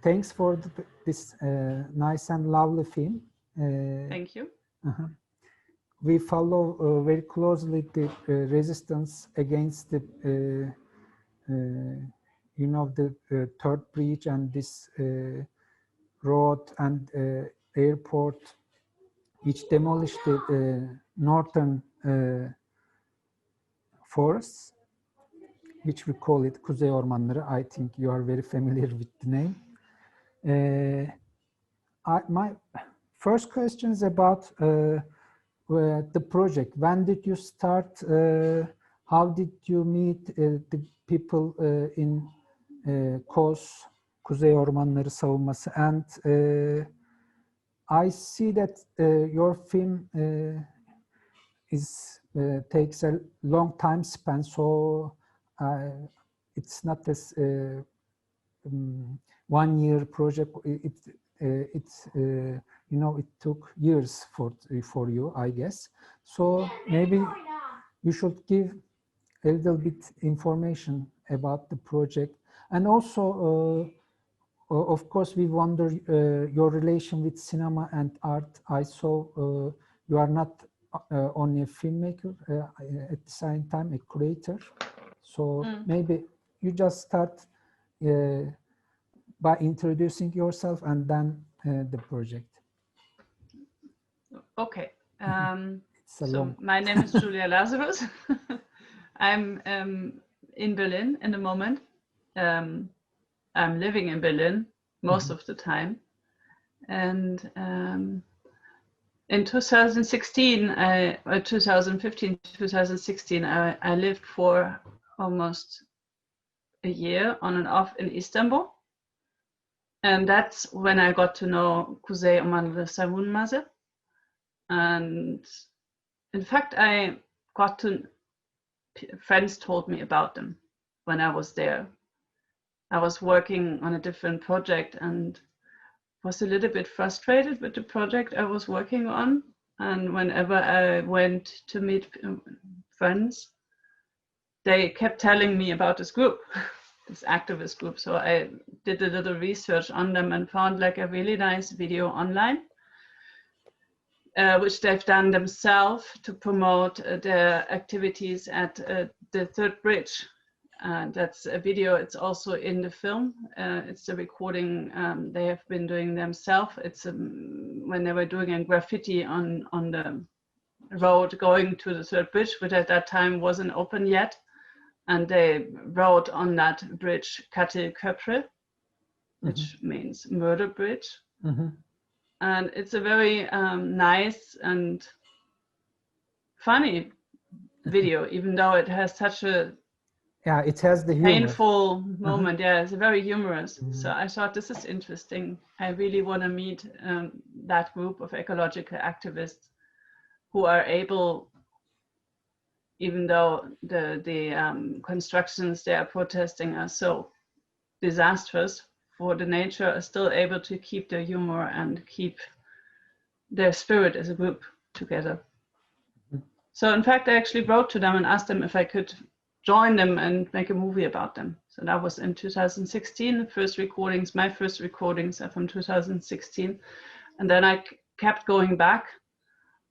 thanks for this nice and lovely film. Thank you. We follow very closely the resistance against the, you know, the third bridge and this road and airport, which demolished the northern forests, which we call it Kuzey Ormanları. I think you are very familiar with the name. My first question is about the project. When did you start? How did you meet the people in Kuzey Ormanları Savunması? And I see that your film takes a long time span, so it's not this 1 year project. You know, it took years for you, I guess. So maybe you should give a little bit information about the project. And also, of course, we wonder your relation with cinema and art. I saw you are not only a filmmaker, at the same time a creator. So maybe you just start by introducing yourself and then the project. Okay. So my name is Julia Lazarus. I'm in Berlin in the moment. I'm living in Berlin most of the time. And in 2016, 2015, 2016, I lived for almost a year on and off in Istanbul. And that's when I got to know Kuzey Ormanları Savunması. And in fact, friends told me about them when I was there. I was working on a different project and was a little bit frustrated with the project I was working on. And whenever I went to meet friends, they kept telling me about this group, this activist group. So I did a little research on them and found like a really nice video online, which they've done themselves to promote their activities at the third bridge. That's a video, it's also in the film. It's a recording they have been doing themselves. It's when they were doing a graffiti on the road going to the third bridge, which at that time wasn't open yet. And they wrote on that bridge, Katil Köprü, which means murder bridge. And it's a very nice and funny video, even though it has such a it has the painful moment. Yeah, it's very humorous. So I thought this is interesting. I really want to meet that group of ecological activists who are able, even though the constructions they are protesting are so disastrous for the nature, are still able to keep their humor and keep their spirit as a group together. So in fact, I actually wrote to them and asked them if I could join them and make a movie about them. So that was in 2016. The first recordings, my first recordings are from 2016. And then I kept going back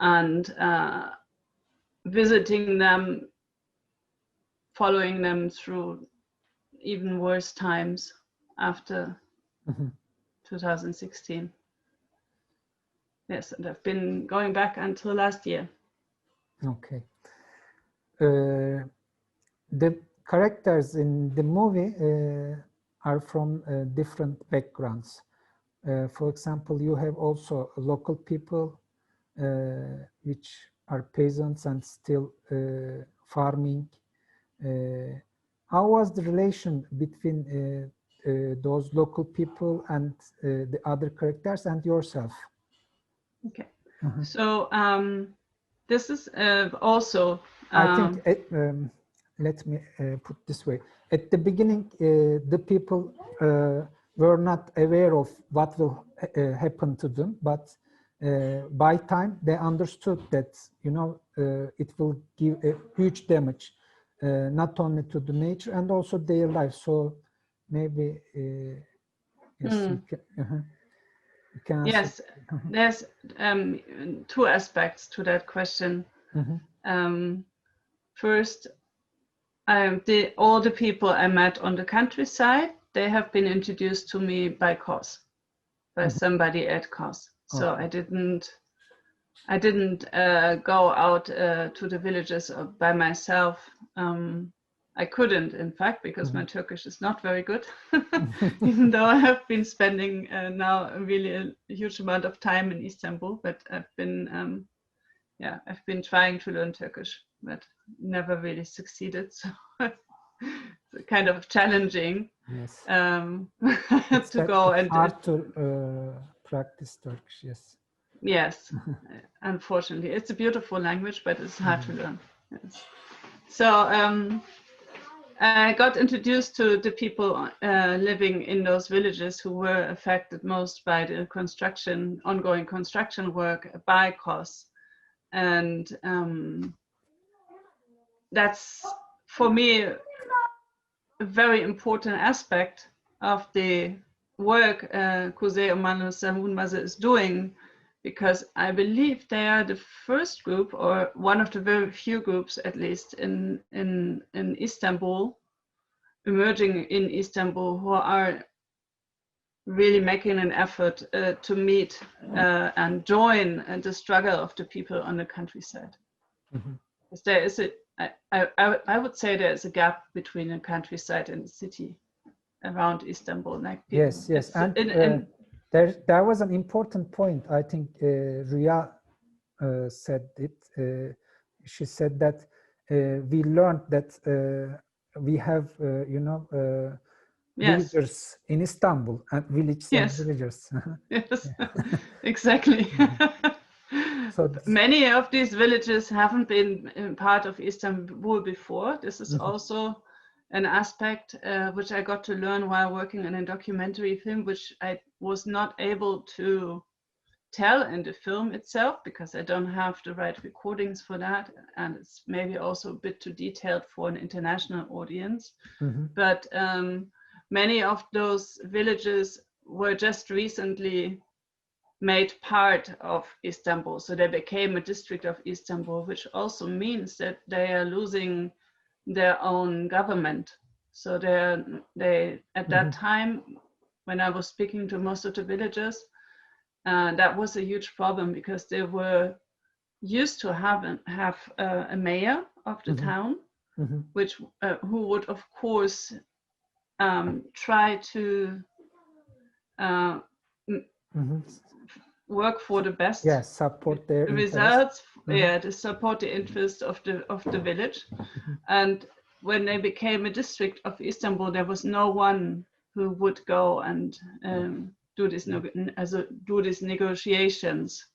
and visiting them, following them through even worse times after 2016. Yes, and I've been going back until last year. Okay. The characters in the movie are from different backgrounds. For example, you have also local people which are peasants and still farming. How was the relation between those local people and the other characters and yourself? Okay, so this is also... I think, let me put this way. At the beginning, the people were not aware of what will happen to them, but by time they understood that, you know, it will give a huge damage, not only to the nature and also their life. So maybe Yes, you can answer. Yes, there's two aspects to that question. First, all the people I met on the countryside, they have been introduced to me by COS, by somebody at COS. So I didn't go out to the villages by myself. I couldn't, in fact, because my Turkish is not very good, even though I have been spending now really a huge amount of time in Istanbul. But I've been trying to learn Turkish, but never really succeeded. So it's kind of challenging. Yes. To go and hard to practice Turkish. Yes. Yes, unfortunately, it's a beautiful language, but it's hard to learn. Yes. So I got introduced to the people living in those villages who were affected most by the ongoing construction work by COS. And that's, for me, a very important aspect of the work Kuzey Ormanları is doing, because I believe they are the first group, or one of the very few groups, at least in Istanbul, emerging in Istanbul, who are really making an effort to meet and join the struggle of the people on the countryside. Because there is I would say there is a gap between the countryside and the city around Istanbul. Like yes, and there was an important point. I think Rüya said it. She said that we learned that we have, villagers in Istanbul, and villages and villagers. Yes, exactly. So many of these villages haven't been part of Istanbul before. This is also an aspect which I got to learn while working on a documentary film, which I was not able to tell in the film itself because I don't have the right recordings for that, and it's maybe also a bit too detailed for an international audience. But many of those villages were just recently made part of Istanbul, so they became a district of Istanbul, which also means that they are losing their own government. So they at that time, when I was speaking to most of the villagers, that was a huge problem, because they were used to have a mayor of the town, which who would of course try to work for the best support their results, to support the interest of the village. And when they became a district of Istanbul, there was no one who would go and do these negotiations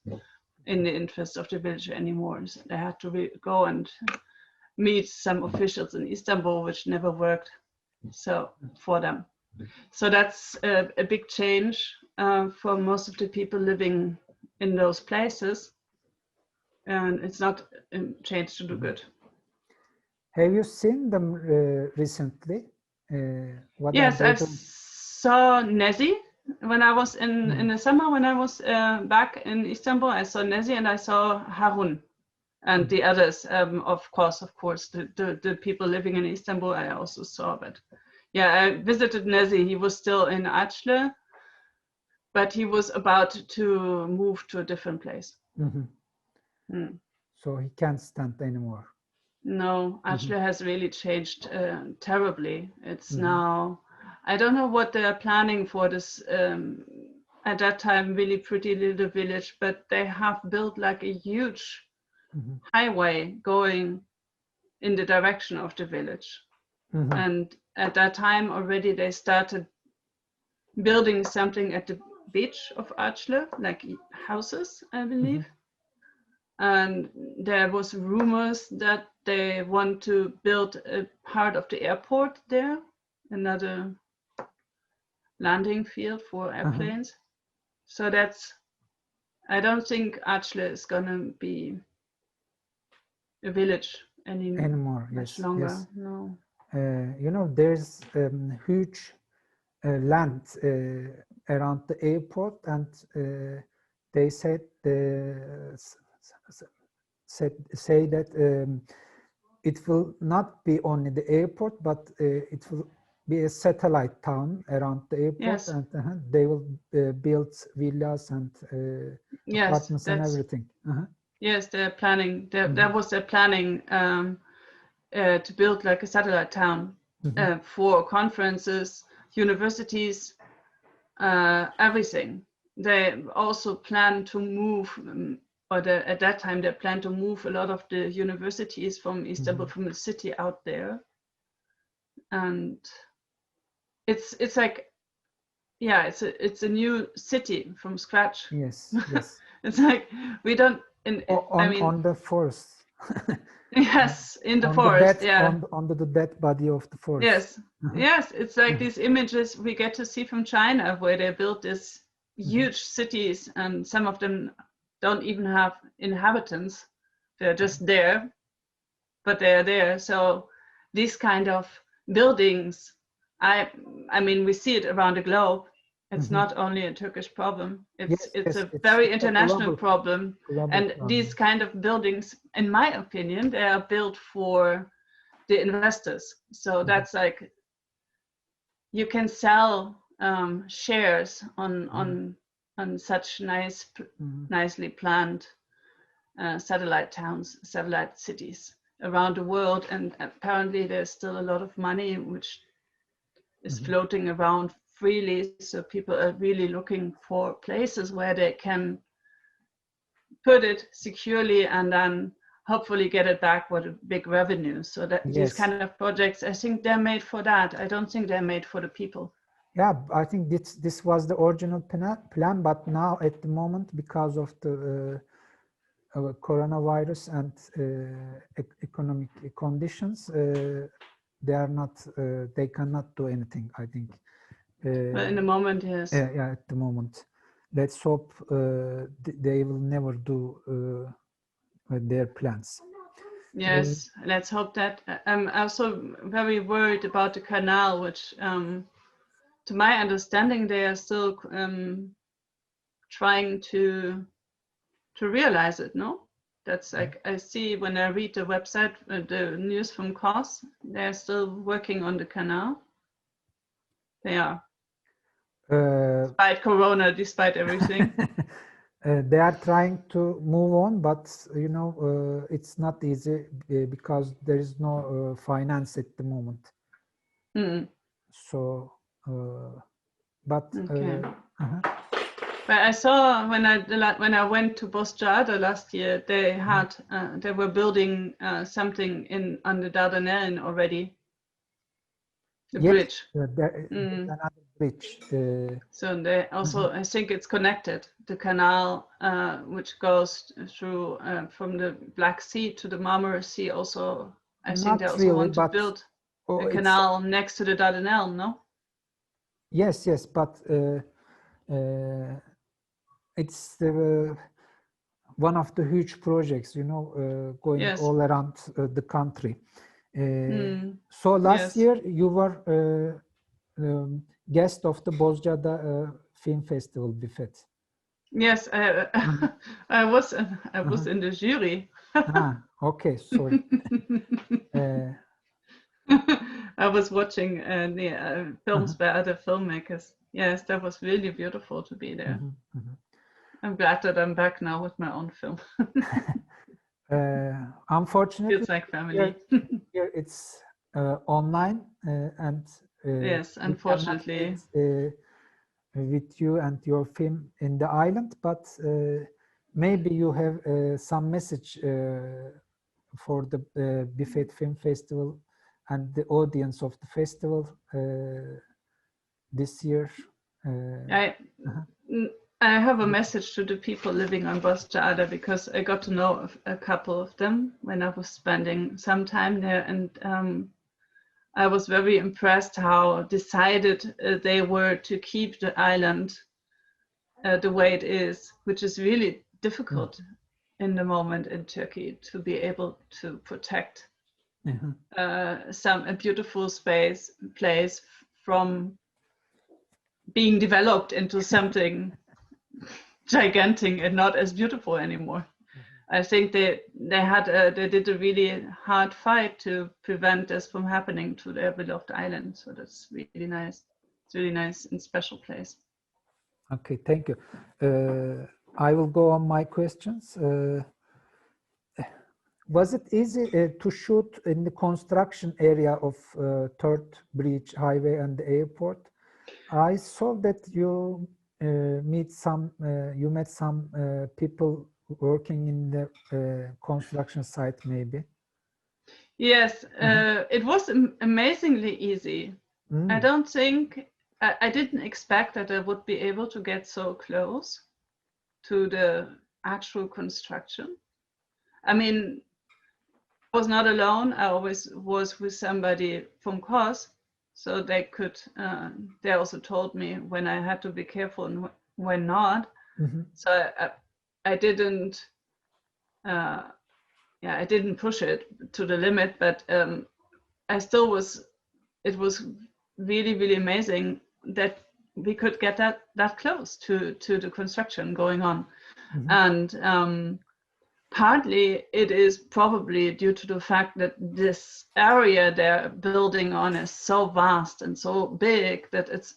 in the interest of the village anymore. So they had to go and meet some officials in Istanbul, which never worked for them. So that's a big change for most of the people living in those places, and it's not a change to do good. Have you seen them recently? Yes, I saw Nezi when I was in the summer. When I was back in Istanbul, I saw Nezi and I saw Harun and the others. Of course, the people living in Istanbul I also saw. But yeah, I visited Nezi. He was still in Achle, but he was about to move to a different place. So he can't stand anymore. No, Achle has really changed terribly. It's now, I don't know what they are planning for this, at that time, really pretty little village, but they have built like a huge highway going in the direction of the village. And at that time already they started building something at the beach of Achle, like houses, I believe. And there was rumors that they want to build a part of the airport there, another landing field for airplanes. So that's, I don't think Achle is gonna be a village anymore. Much longer. No. There's huge land around the airport, and they said say that it will not be only the airport, but it will be a satellite town around the airport, Yes. and they will build villas and Yes, apartments and that's- everything. Yes, they're planning. There was a planning to build like a satellite town for conferences, universities, everything. They also plan to move, at that time they plan to move a lot of the universities from Istanbul, from the city out there. And it's like, yeah, it's a new city from scratch. Yes, yes. It's like we don't. On the forest. Yes, in the on forest. The dead, yeah. on the dead body of the forest. Yes, yes. It's like these images we get to see from China, where they built these huge cities, and some of them don't even have inhabitants. They're just there, but they're there. So these kind of buildings, I mean, we see it around the globe. It's not only a Turkish problem. It's a very international problem. And these kind of buildings, in my opinion, they are built for the investors. So that's like, you can sell shares on such nicely planned satellite towns, satellite cities around the world. And apparently there's still a lot of money which is floating around freely. So people are really looking for places where they can put it securely and then hopefully get it back with a big revenue. So that these kind of projects, I think they're made for that. I don't think they're made for the people. Yeah, I think this was the original plan, but now at the moment, because of the coronavirus and economic conditions, they are not. They cannot do anything, I think. But in the moment, yes. Yeah, at the moment. Let's hope they will never do their plans. Yes, let's hope that. I'm also very worried about the canal, which, to my understanding, they are still trying to realize it, no? That's like, I see when I read the website, the news from KOS, they're still working on the canal. They are. Despite Corona, despite everything. They are trying to move on, but you know, it's not easy because there is no finance at the moment. So, but okay. But I saw when I went to Bozcaada last year, they had they were building something on the Dardanelles already. The bridge. Another bridge. So they also, I think it's connected. The canal, which goes through from the Black Sea to the Marmara Sea, also. I think they also want to build a canal next to the Dardanelles, no? Yes, but it's one of the huge projects, you know, going all around the country. So last year you were guest of the Bozcaada Film Festival, BIFED. Yes, I was in the jury. Okay, sorry. I was watching the films by other filmmakers. Yes, that was really beautiful to be there. I'm glad that I'm back now with my own film. Unfortunately, it's like family. Here it's online, and yes, unfortunately, with you and your film in the island. But maybe you have some message for the BIFED Film Festival and the audience of the festival this year. I have a message to the people living on Bozcaada, because I got to know a couple of them when I was spending some time there, and I was very impressed how decided they were to keep the island the way it is, which is really difficult in the moment in Turkey, to be able to protect a beautiful place from being developed into something gigantic and not as beautiful anymore. I think they did a really hard fight to prevent this from happening to their beloved island. So that's really nice. It's really nice and special place. Okay, thank you. I will go on my questions. Was it easy to shoot in the construction area of Third Bridge Highway and the airport? I saw that you met some people working in the construction site, maybe. Yes, it was amazingly easy. I don't think I didn't expect that I would be able to get so close to the actual construction. I mean, I was not alone. I always was with somebody from COS, so they could. They also told me when I had to be careful and when not. So I didn't. I didn't push it to the limit, but I still was. It was really, really amazing that we could get that close to the construction going on, and partly it is probably due to the fact that this area they're building on is so vast and so big that it's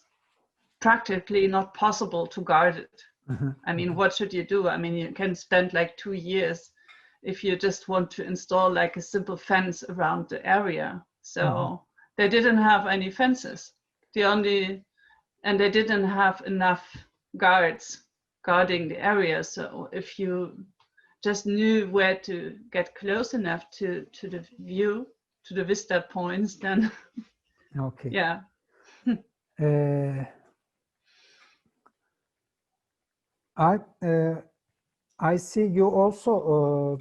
practically not possible to guard it. I mean, what should you do? I mean, you can spend like 2 years if you just want to install like a simple fence around the area. So they didn't have any fences. And they didn't have enough guards guarding the area. So if you just knew where to get close enough to the view, to the vista points, then okay. Yeah. I see you also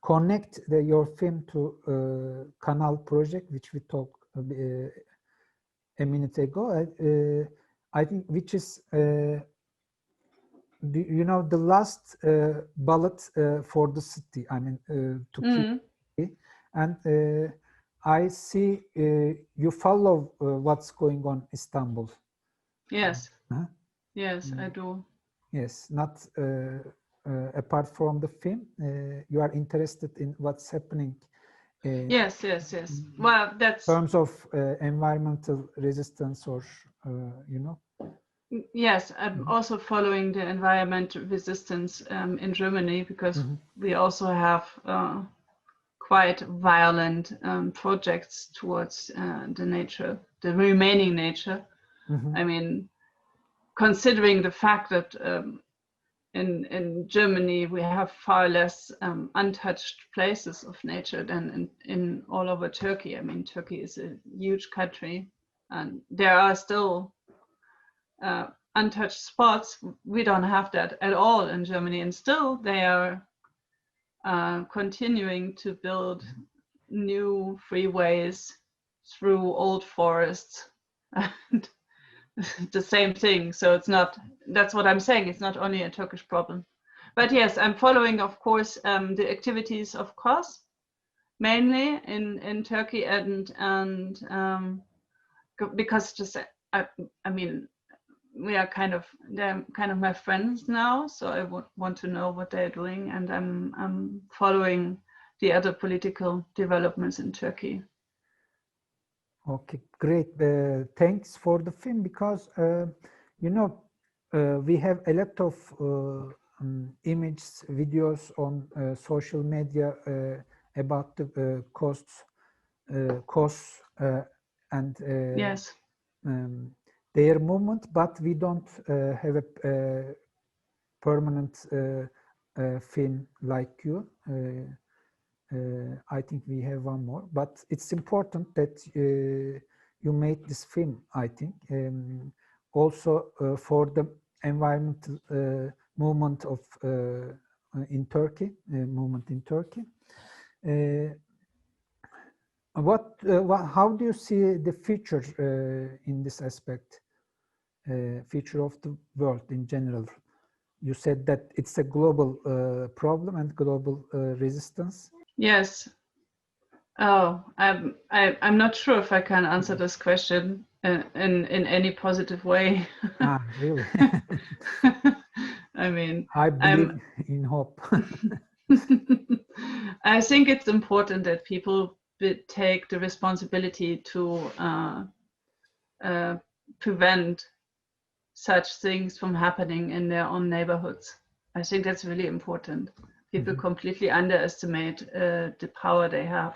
connect your film to Canal project, which we talked a minute ago. I think which is the last ballot for the city. I mean to keep, and I see you follow what's going on in Istanbul. Yes. Yes, I do. Yes, not apart from the film, you are interested in what's happening. Yes. Well, that's in terms of environmental resistance, or Yes, I'm also following the environmental resistance in Germany, because we also have quite violent projects towards the remaining nature. I mean, considering the fact that in Germany we have far less untouched places of nature than in all over Turkey. I mean, Turkey is a huge country, and there are still untouched spots. We don't have that at all in Germany, and still they are continuing to build new freeways through old forests. And the same thing. So it's not, that's what I'm saying, it's not only a Turkish problem. But yes, I'm following, of course, the activities of COS, mainly in Turkey, and because just I mean, they're kind of my friends now, so I would want to know what they're doing, and I'm following the other political developments in Turkey. Okay, great. Thanks for the film, because we have a lot of images, videos on social media about the costs and Yes. Their movement, but we don't have a permanent film like you. I think we have one more, but it's important that you made this film, I think, also for the environmental movement of in Turkey, movement in Turkey. How do you see the future in this aspect, future of the world in general? You said that it's a global problem and global resistance. Yes. Oh, I'm not sure if I can answer this question. in any positive way. Really? I mean, I believe in hope. I think it's important that people take the responsibility to prevent such things from happening in their own neighborhoods. I think that's really important. People completely underestimate the power they have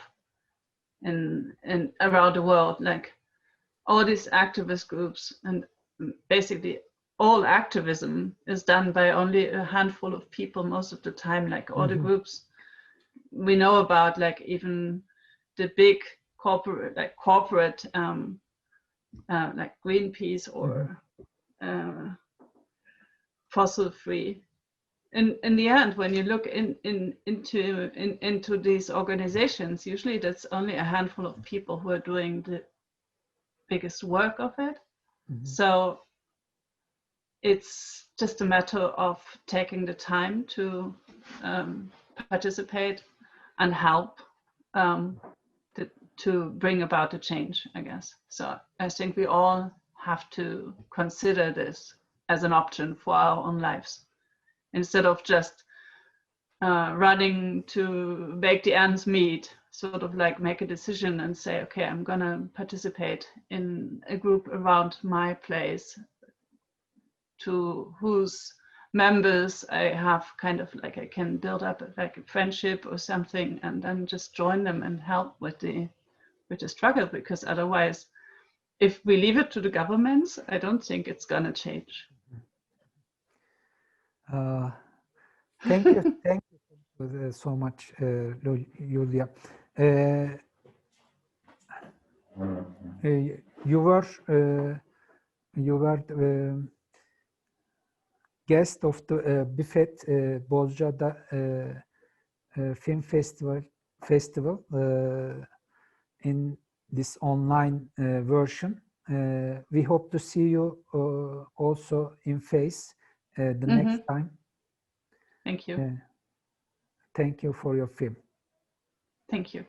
in around the world. Like all these activist groups, and basically all activism is done by only a handful of people most of the time. Like all the groups we know about, like even the big corporate like Greenpeace or fossil free. In the end, when you look into these organizations, usually that's only a handful of people who are doing the biggest work of it. So it's just a matter of taking the time to participate and help to bring about the change, I guess. So I think we all have to consider this as an option for our own lives, instead of just running to make the ends meet, sort of like make a decision and say, okay, I'm gonna participate in a group around my place to whose members I have kind of like, I can build up like a friendship or something, and then just join them and help with the struggle, because otherwise, if we leave it to the governments, I don't think it's gonna change. Thank you so much, Julia. You were guest of the BIFED Bozcaada Film Festival in this online version. We hope to see you also in face the next time. Thank you. Thank you for your film. Thank you.